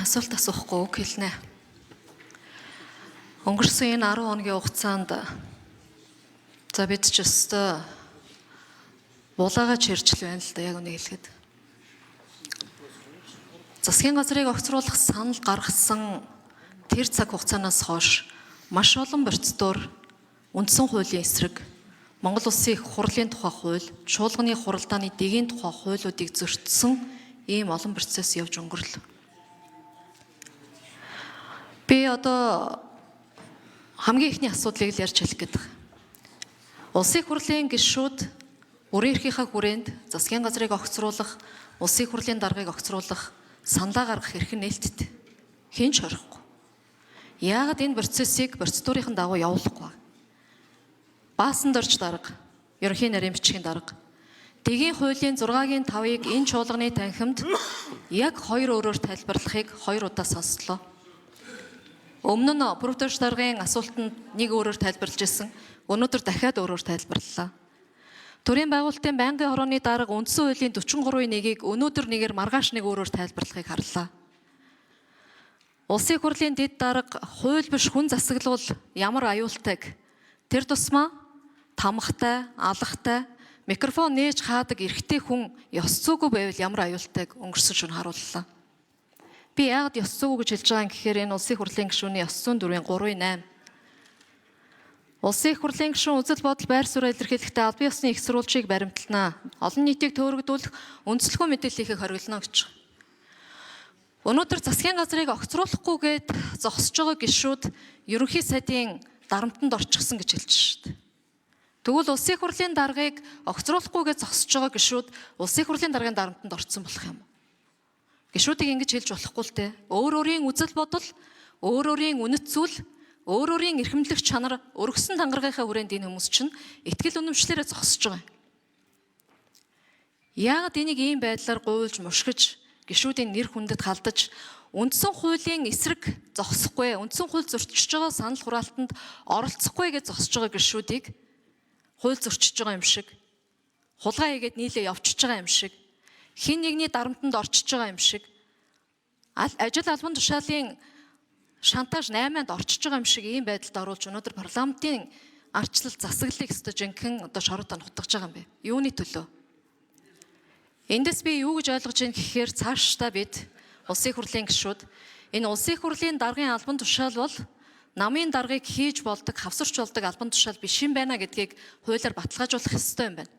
асуулт асуухгүй үг хэлнэ. Өнгөрсөн энэ 10 хоногийн хугацаанд за бид ч өстой булаагаа чирчл байна л да, яг үнийг хэлэхэд. Засгийн газрыг огцруулах санал гаргасан тэр цаг хугацаанаас хойш маш олон процедур, үндсэн хуулийн эсрэг, Монгол Улсын их хурлын тухай хууль, чуулганы хуралдааны дэгийн тухай хуулиудыг зөрчсөн ийм олон процесс явж өнгөрлөө. Би одоо хамгийн ихний асуудлыг л ярьж хэлэх гэдэг. Улсын их хурлын гишүүд бүрэн эрхийнхаа хүрээнд засгийн газрыг огцруулах, улсын их хурлын даргыг огцруулах саналаа гаргах эрх нь нээлттэй. Хэн ч хорихгүй. Яагаад энэ процессыг процедурын дагуу явуулахгүй вэ? Баасан дорж дарга, ерөнхий нарийн бичгийн дарга. Дэгийн хуулийн 6-гийн 5-ыг энэ чуулганы танхимд яг 2 өөрөөр тайлбарлахыг 2 удаа сонслоо. Өмнө нь профессор даргын асуултанд нэг өөрөөр тайлбарлаж ирсэн. Өнөөдөр дахиад өөрөөр тайлбарлалаа. Төрийн байгуулалтын байнгын хорооны дарга үндсэн хуулийн 43-ийн 1-ийг өнөөдөр нэгээр маргааш нэг өөрөөр тайлбарлахыг харлаа. Улсын их хурлын дэд дарга хууль биш хүн засаглал ямар аюултайг тэр тусмаа тамхтай, алахтай, микрофон нээж хаадаг эрэгтэй хүн ёс зүйгүй байвал ямар аюултайг өнгөрсөн шөнө харууллаа. Би яагаад ёс зүйгүй гэж хэлж байгаа юм гэхээр энэ улсын их хурлын гишүүний ёс зүйн дүрмийн 3-8. Улсын их хурлын гишүүн үзэл бодол байр суурь илэрхийлэхдээ албан ёсны их сурвалжийг баримтлана. Олон нийтийг төөрөгдүүлэх үндэслэхүй мэдээллийг хориглоно гэж. Өнөөдөр засгийн газрыг огцруулахгүйгээд зогсож байгаа гишүүд ерөнхий сайдын дарамтанд орчихсон гэж хэлж шүү дээ. Тэгвэл улсын их хурлын даргыг огцруулахгүйгээд зогсож байгаа гишүүд улсын их хурлын даргын дарамтанд орсон болох юм. Гишүүдийг ингэж хэлж болохгүй л дээ. Өөр өөрийн үзэл бодол, өөр өөрийн үнэт зүйл, өөр өөрийн эрхэмлэх чанар өргөсөн тангарагынхаа хүрээнд энэ хүмүүс чинь итгэл үнэмшлэрээ зогсож байгаа юм. Яагаад энийг ийм байдлаар гуйлж мушгиж гишүүдийн нэр хүндэд халдаж үндсэн хуулийн эсрэг зогсохгүй, үндсэн хууль зөрчиж байгаа санал хураалтанд оролцохгүй гэж зогсож байгаа гишүүдийг хууль зөрчиж байгаа юм шиг, хулгай хийгээд нийлээ явчихж байгаа юм шиг, хин нэгний дарамтанд орчиж байгаа юм шиг, ажил албан тушаалын шантаж 8-нд орчиж байгаа юм шиг ийм байдалд оруулж өнөөдөр парламентын арчлал засаглалыг өстө жинхэнэ одоо шороотой нутгаж байгаа юм бэ. Юуны төлөө? Эндээс би юу гэж ойлгож байна гэхээр цаашдаа бид улсын их хурлын гишүүд энэ улсын их хурлын даргын албан тушаал бол намын даргыг хийж болдог, хавсарч болдог албан тушаал биш юм байна гэдгийг хуулиар баталгаажуулах ёстой юм байна.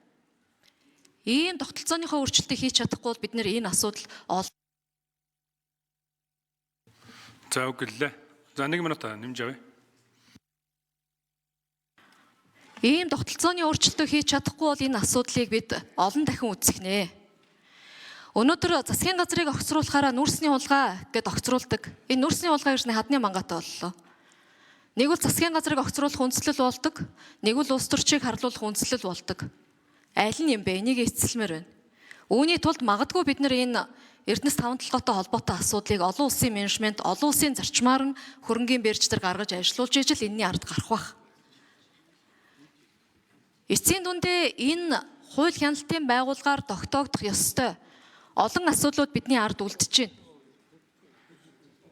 Ийм тогтолцооныхоо өөрчлөлтийг хийж чадахгүй бол бид нэр энэ асуудал За үгэлээ. За 1 минут нэмж авъя. Ийм тогтолцооны өөрчлөлтөө хийж чадахгүй бол энэ асуудлыг бид олон дахин үзэхнэ. Өнөөдөр засгийн газрыг огцруулахаараа нүүрсний хулгай гэд огцруулдаг. Энэ нүүрсний хулгай гэж хадны мангаатай боллоо. Нэг бол засгийн газрыг огцруулах үндслэл болдог, нэг бол улс төрчийг харлуулах үндслэл болдог. Аль нь юм бэ? Энийг эцэлмээр байна. Үүний тулд магадгүй бид нар энэ Эрдэнэс 5 толгойтой холбоотой асуудлыг олон улсын менежмент, олон улсын зарчмаар нь хөрөнгийн бэрж дээр гаргаж ажиллуулж ижил энэний ард гарах бах. Эцсийн дүндээ энэ хууль хяналтын байгууллагаар тогтоогдох ёстой олон асуудлууд бидний ард үлдэж байна.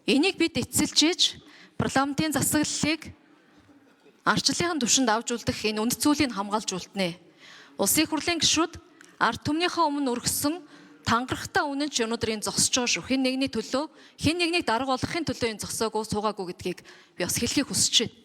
Энийг бид эцэлж иж парламентын засаглалыг арчлалын түвшинд авч үлдэх энэ үнд зүйлийг хамгаалж үлднэ. Улсын их хурлын гишүүд ард түмнийхээ өмнө өргөсөн тангарахтай үнэн ч өнөөдөр энэ зогсож байгаа шүү. Хэн нэгний төлөө, хэн нэгнийг дарга болгохын төлөө энэ зогсоогүй, суугаагүй гэдгийг би бас хэлхийг хүсэж байна.